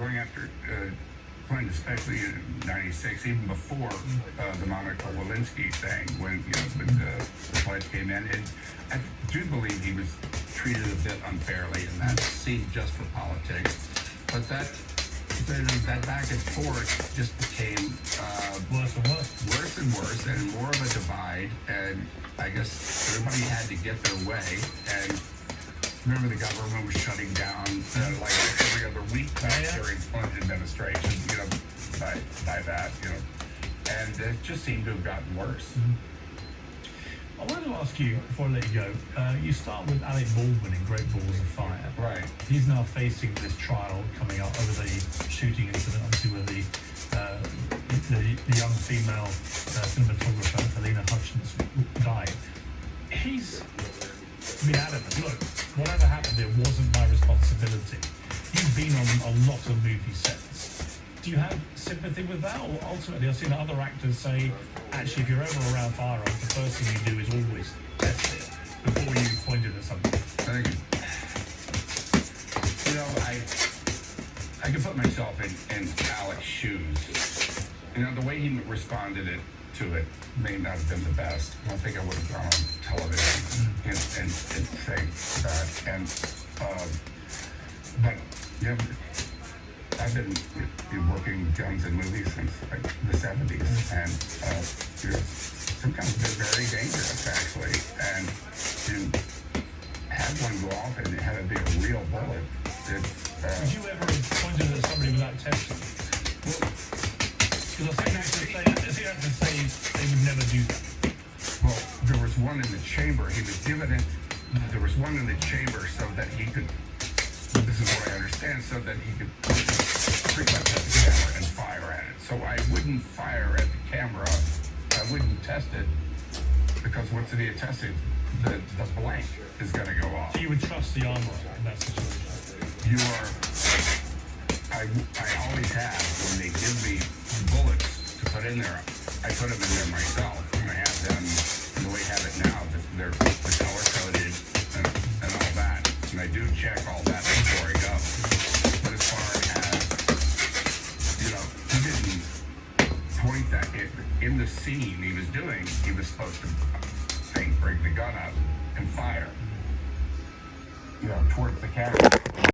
going after Clinton, especially in '96, even before the Monica Lewinsky thing, when when the pledge came in, and I do believe he was treated a bit unfairly in that scene just for politics. But that back and forth just became worse and worse, and more of a divide. And I guess everybody had to get their way. And remember, the government was shutting down like every other week during Clinton administration. By that, and it just seemed to have gotten worse. I wanted to ask you, before I let you go, you start with Alec Baldwin in Great Balls of Fire. Right. He's now facing this trial coming up over the shooting incident, obviously, where the young female cinematographer, Helena Hutchins, died. He's been adamant, look, whatever happened, it wasn't my responsibility. You've been on a lot of movie sets. Do you have sympathy with that? Or ultimately, I've seen other actors say, actually, if you're ever around firearms, the first thing you do is always test it before you point it at something. Thank you. I can put myself in Alec's shoes. The way he responded to it may not have been the best. I don't think I would have gone on television and say that. But I've been working guns in movies since like the 70s, and sometimes they're very dangerous, actually. And to have one go off and have it be a real bullet, Would you ever have pointed at somebody without testing? Because I think actors say they would never do that. Well, there was one in the chamber. He was given it. There was one in the chamber so that he could. This is what I understand, so that he could pretty much at the camera and fire at it. So I wouldn't fire at the camera. I wouldn't test it, because what's to be tested? The blank is going to go off. So you would trust the armor in that situation? I always have. When they give me bullets to put in there, I put them in there myself. And I have them, and the way I have it now, they're color-coded and all that. And I do check all that before I go. But as far as, he didn't point that. In the scene he was doing, he was supposed to bring the gun up and fire, towards the camera.